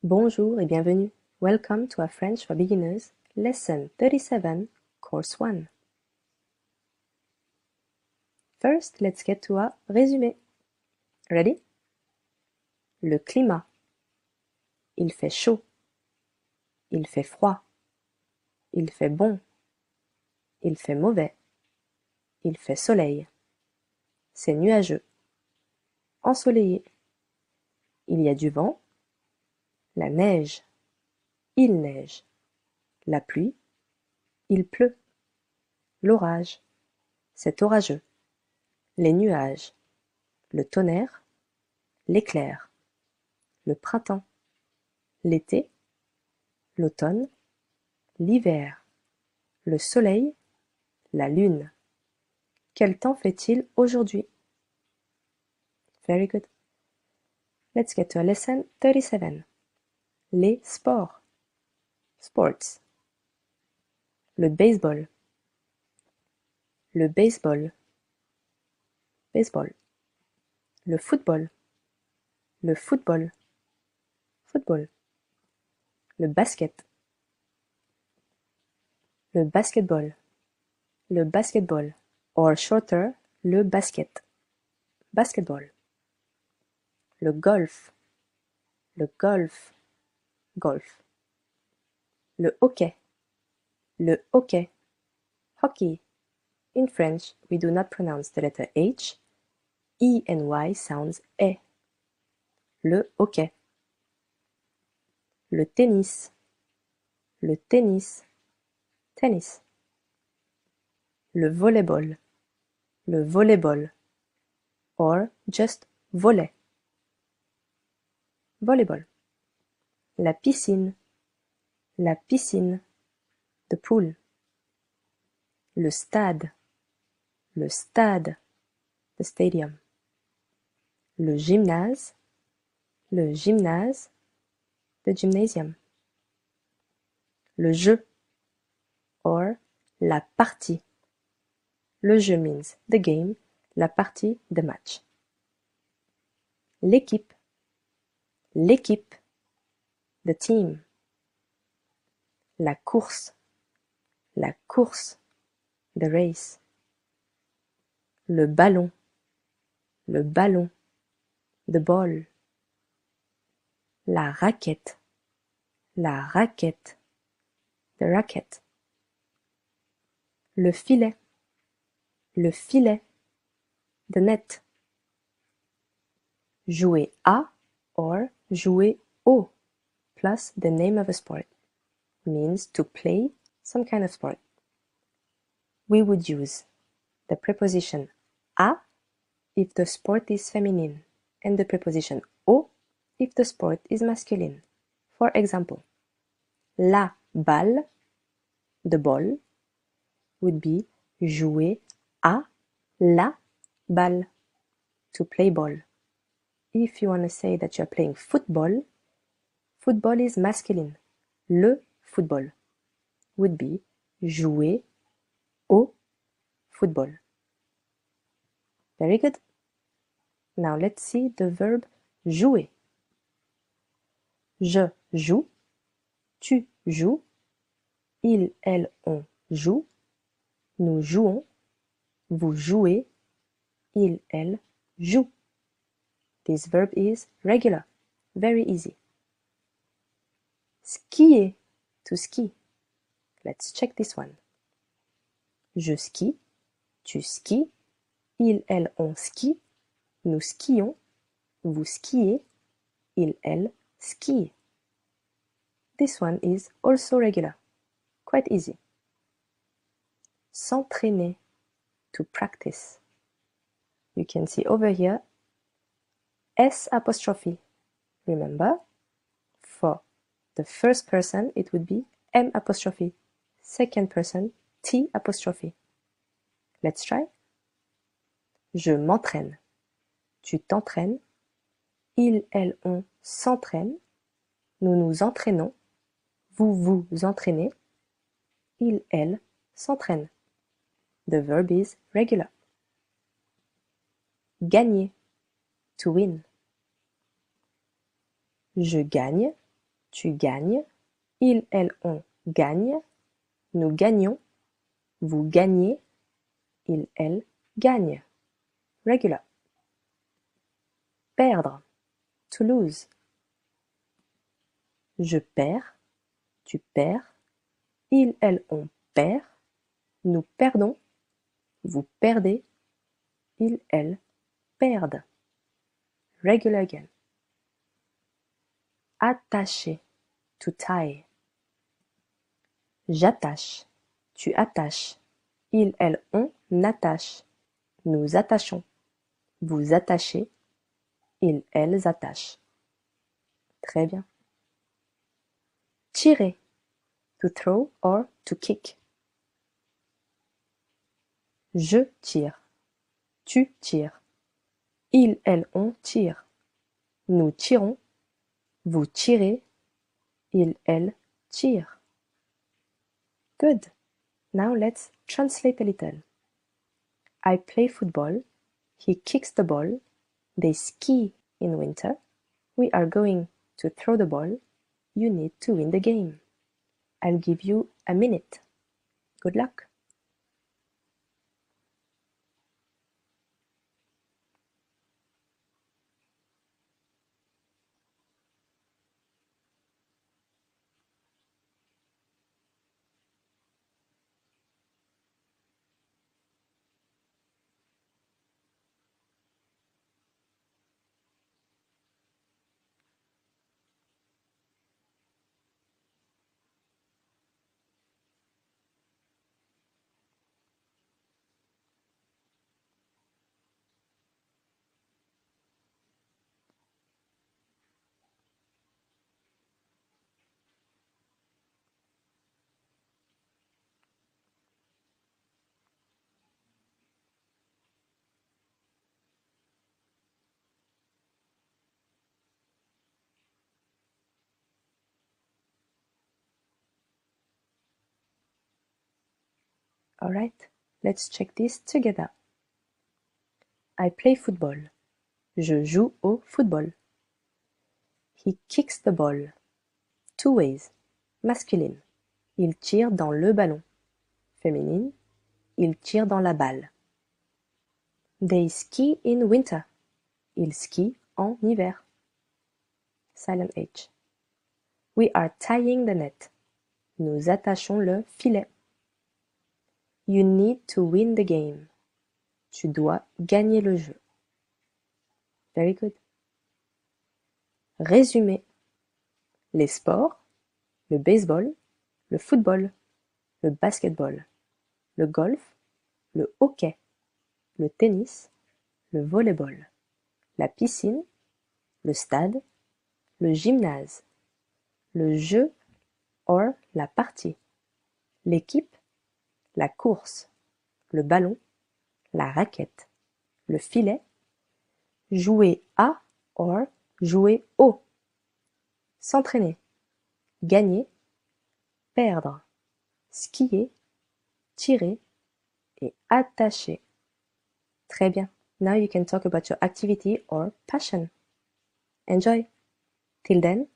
Bonjour et bienvenue. Welcome to our French for Beginners, Lesson 37, Course 1. First, let's get to our résumé. Ready? Le climat. Il fait chaud. Il fait froid. Il fait bon. Il fait mauvais. Il fait soleil. C'est nuageux. Ensoleillé. Il y a du vent. La neige. Il neige. La pluie. Il pleut. L'orage. C'est orageux. Les nuages. Le tonnerre. L'éclair. Le printemps. L'été. L'automne. L'hiver. Le soleil. La lune. Quel temps fait-il aujourd'hui? Very good. Let's get to lesson 37. Les sports. Sports. Le baseball. Le baseball. Baseball. Le football. Le football. Football. Le basket. Le basketball. Le basketball. Or shorter, le basket. Basketball. Le golf. Le golf. Golf. Le hockey. Le hockey. Hockey. In French, we do not pronounce the letter H. E and Y sounds E. Le hockey. Le tennis. Le tennis. Tennis. Le volleyball. Le volleyball. Or just volley. Volleyball. La piscine. La piscine. The pool. Le stade. Le stade. The stadium. Le gymnase. Le gymnase. The gymnasium. Le jeu. Or la partie. Le jeu means the game. La partie, the match. L'équipe. L'équipe. The team. La course. La course. The race. Le ballon. Le ballon. The ball. La raquette. La raquette. The racket. Le filet. Le filet. The net. Jouer à or jouer au plus the name of a sport means to play some kind of sport. We would use the preposition à if the sport is feminine and the preposition au if the sport is masculine. For example, la balle, the ball, would be jouer à la balle, to play ball. If you want to say that you're playing football, football is masculine. Le football would be jouer au football. Very good. Now let's see the verb jouer. Je joue, tu joues, il, elle, on joue, nous jouons, vous jouez, il, elle joue. This verb is regular, very easy. Skier, to ski. Let's check this one. Je skie, tu skis, il, elle, on skie, nous skions, vous skiez, il, elle ski. This one is also regular, quite easy. S'entraîner, to practice. You can see over here S apostrophe. Remember, for the first person it would be M apostrophe. Second person T apostrophe. Let's try. Je m'entraîne. Tu t'entraînes. Il, elle, on s'entraîne. Nous nous entraînons. Vous vous entraînez. Il, elle s'entraîne. The verb is regular. Gagner. To win. Je gagne. Tu gagnes. Il, elle, on gagne. Nous gagnons. Vous gagnez. Il, elle gagne. Regular. Perdre. To lose. Je perds. Tu perds. Il, elle, on perd. Nous perdons. Vous perdez. Il, elle perdent. Regular again. Attacher. To tie. J'attache. Tu attaches. Il, elle, on attache. Nous attachons. Vous attachez. Ils, elles attachent. Très bien. Tirer. To throw or to kick. Je tire. Tu tires. Il, elle, on tire. Nous tirons. Vous tirez. Il, elle tire. Good. Now let's translate a little. I play football. He kicks the ball. They ski in winter. We are going to throw the ball. You need to win the game. I'll give you a minute. Good luck. Alright, let's check this together. I play football. Je joue au football. He kicks the ball. Two ways. Masculine. Il tire dans le ballon. Féminine. Il tire dans la balle. They ski in winter. Ils skient en hiver. Silent H. We are tying the net. Nous attachons le filet. You need to win the game. Tu dois gagner le jeu. Very good. Résumé. Les sports, le baseball, le football, le basketball, le golf, le hockey, le tennis, le volleyball, la piscine, le stade, le gymnase, le jeu or la partie, l'équipe, la course, le ballon, la raquette, le filet, jouer à or jouer au, s'entraîner, gagner, perdre, skier, tirer et attacher. Très bien. Now you can talk about your activity or passion. Enjoy. Till then,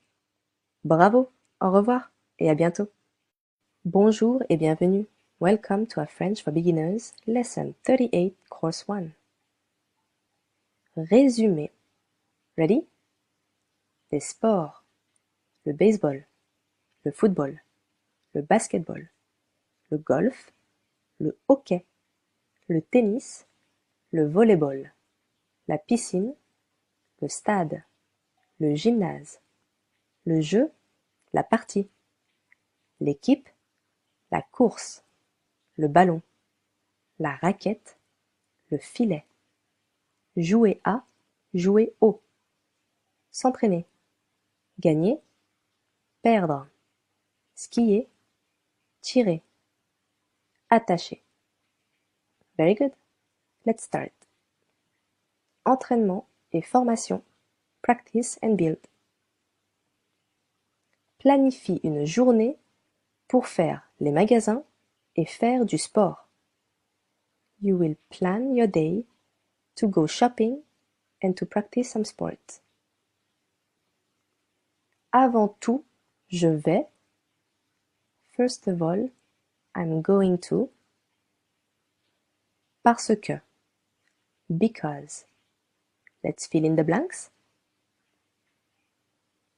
bravo, au revoir et à bientôt. Bonjour et bienvenue. Welcome to a French for Beginners, Lesson 38, Course 1. Résumé. Ready? Les sports. Le baseball, le football, le basketball, le golf, le hockey, le tennis, le volleyball, la piscine, le stade, le gymnase, le jeu, la partie, l'équipe, la course, le ballon, la raquette, le filet, jouer à, jouer au, s'entraîner, gagner, perdre, skier, tirer, attacher. Very good. Let's start. Entraînement et formation. Practice and build. Planifie une journée pour faire les magasins et faire du sport. You will plan your day to go shopping and to practice some sports. Avant tout, je vais. First of all, I'm going to. Parce que. Because. Let's fill in the blanks.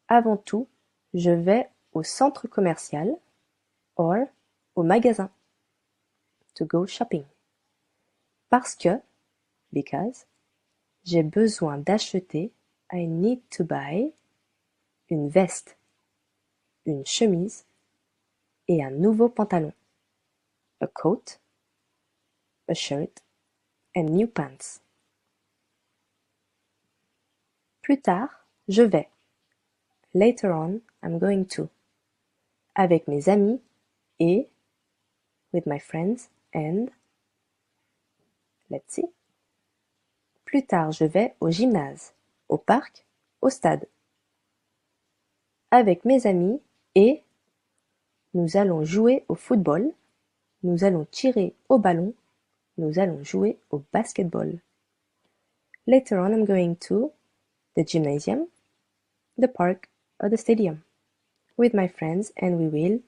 Avant tout, je vais au centre commercial or au magasin. To go shopping. Parce que, because, j'ai besoin d'acheter, I need to buy, une veste, une chemise et un nouveau pantalon. A coat, a shirt and new pants. Plus tard, je vais. Later on, I'm going to. Avec mes amis et with my friends and let's see. Plus tard, je vais au gymnase, au parc, au stade. Avec mes amis et nous allons jouer au football, nous allons tirer au ballon, nous allons jouer au basketball. Later on, I'm going to the gymnasium, the park or the stadium with my friends and we will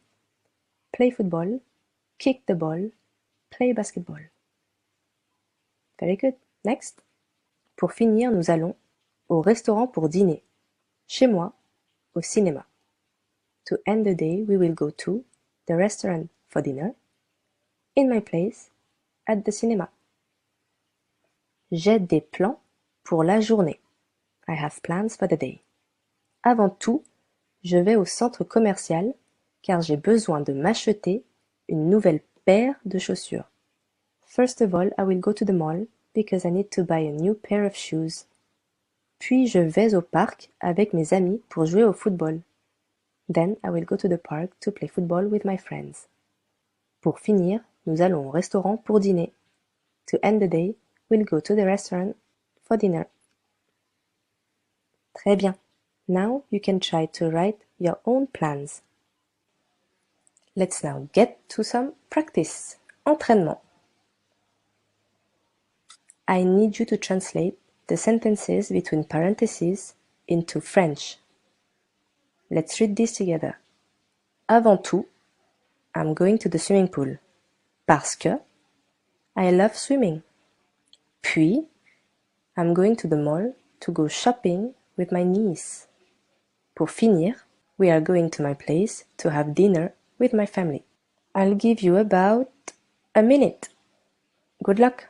play football, kick the ball, play basketball. Very good. Next. Pour finir, nous allons au restaurant pour dîner. Chez moi, au cinéma. To end the day, we will go to the restaurant for dinner. In my place, at the cinema. J'ai des plans pour la journée. I have plans for the day. Avant tout, je vais au centre commercial car j'ai besoin de m'acheter une nouvelle paire de chaussures. First of all, I will go to the mall because I need to buy a new pair of shoes. Puis je vais au parc avec mes amis pour jouer au football. Then I will go to the park to play football with my friends. Pour finir, nous allons au restaurant pour dîner. To end the day, we'll go to the restaurant for dinner. Très bien. Now you can try to write your own plans. Let's now get to some practice. Entraînement. I need you to translate the sentences between parentheses into French. Let's read this together. Avant tout, I'm going to the swimming pool. Parce que, I love swimming. Puis, I'm going to the mall to go shopping with my niece. Pour finir, we are going to my place to have dinner with my family. I'll give you about a minute. Good luck!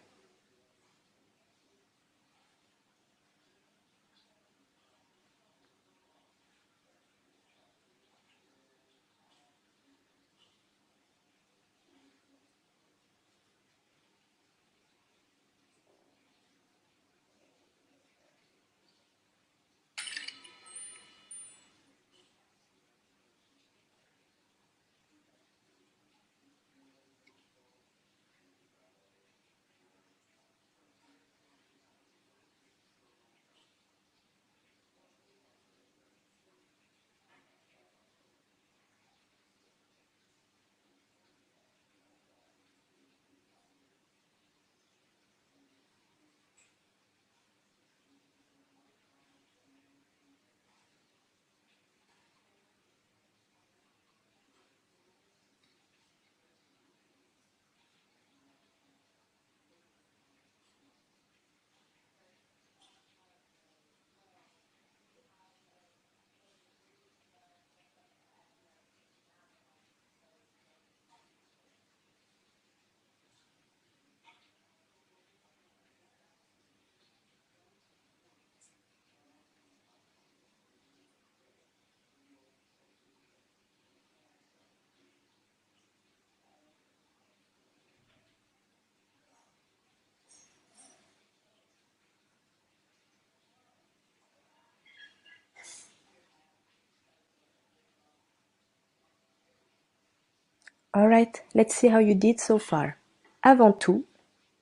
Alright, let's see how you did so far. Avant tout,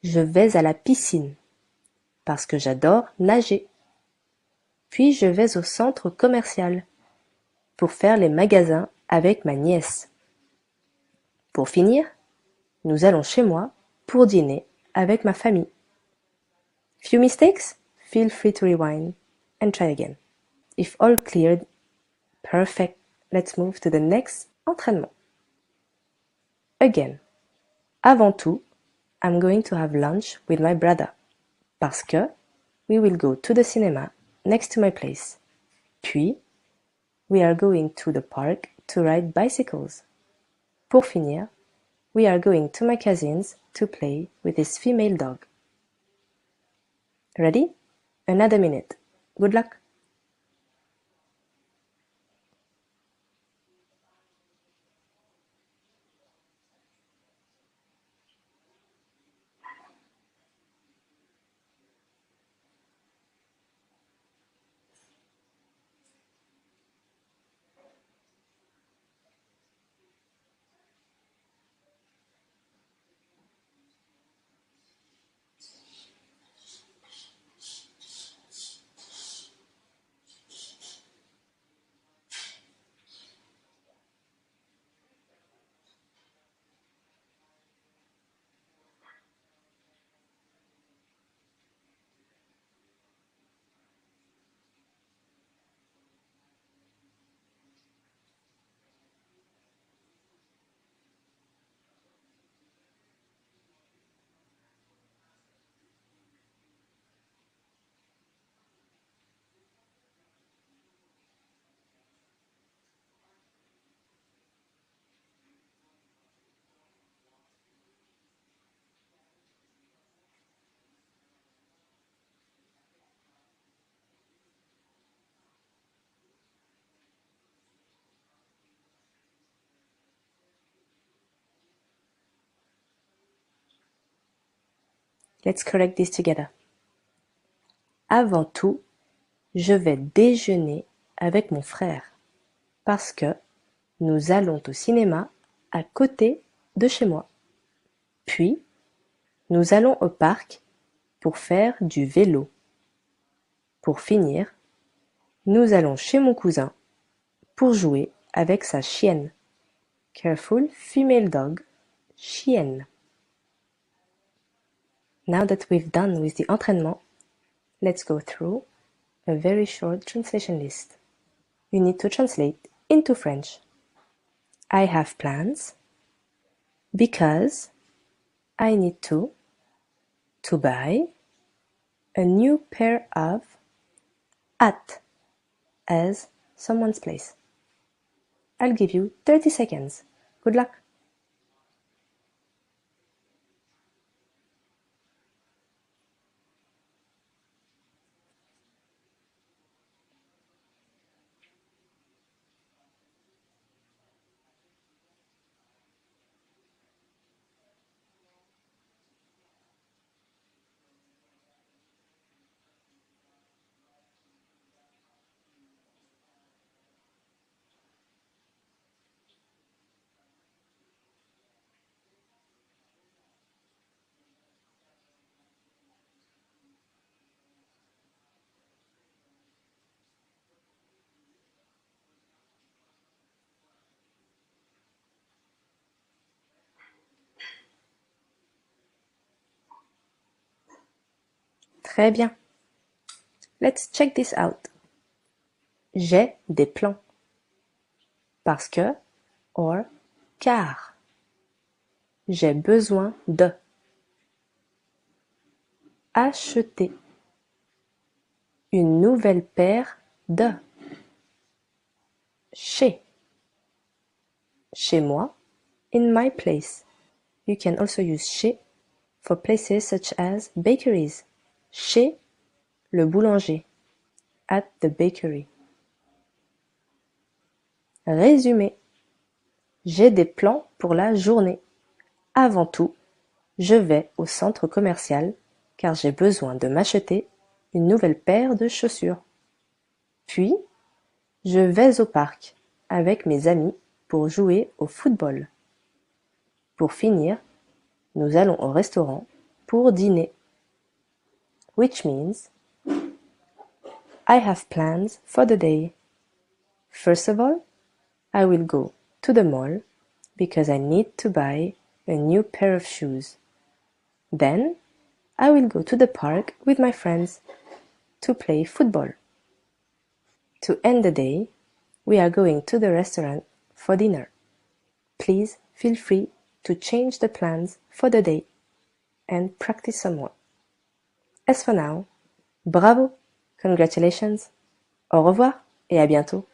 je vais à la piscine parce que j'adore nager. Puis je vais au centre commercial pour faire les magasins avec ma nièce. Pour finir, nous allons chez moi pour dîner avec ma famille. Few mistakes? Feel free to rewind and try again. If all cleared, perfect. let's move to the next entraînement. Again, avant tout, I'm going to have lunch with my brother. Parce que we will go to the cinema next to my place. Puis, we are going to the park to ride bicycles. Pour finir, we are going to my cousin's to play with his female dog. Ready? Another minute. Good luck! Let's correct this together. Avant tout, je vais déjeuner avec mon frère parce que nous allons au cinéma à côté de chez moi. Puis, nous allons au parc pour faire du vélo. Pour finir, nous allons chez mon cousin pour jouer avec sa chienne. Careful female dog, chienne. Now that we've done with the entraînement, let's go through a very short translation list. You need to translate into French. I have plans because I need to buy a new pair of at as someone's place. I'll give you 30 seconds. Good luck! Très bien. Let's check this out. J'ai des plans. Parce que or car. J'ai besoin de. Acheter. Une nouvelle paire de. Chez. Chez moi. In my place. You can also use chez for places such as bakeries. Chez le boulanger. At the bakery. Résumé. J'ai des plans pour la journée. Avant tout, je vais au centre commercial car j'ai besoin de m'acheter une nouvelle paire de chaussures. Puis, je vais au parc avec mes amis pour jouer au football. Pour finir, nous allons au restaurant pour dîner. Which means, I have plans for the day. First of all, I will go to the mall because I need to buy a new pair of shoes. Then, I will go to the park with my friends to play football. To end the day, We are going to the restaurant for dinner. Please feel free to change the plans for the day and practice some more. As for now, bravo, congratulations, au revoir et à bientôt.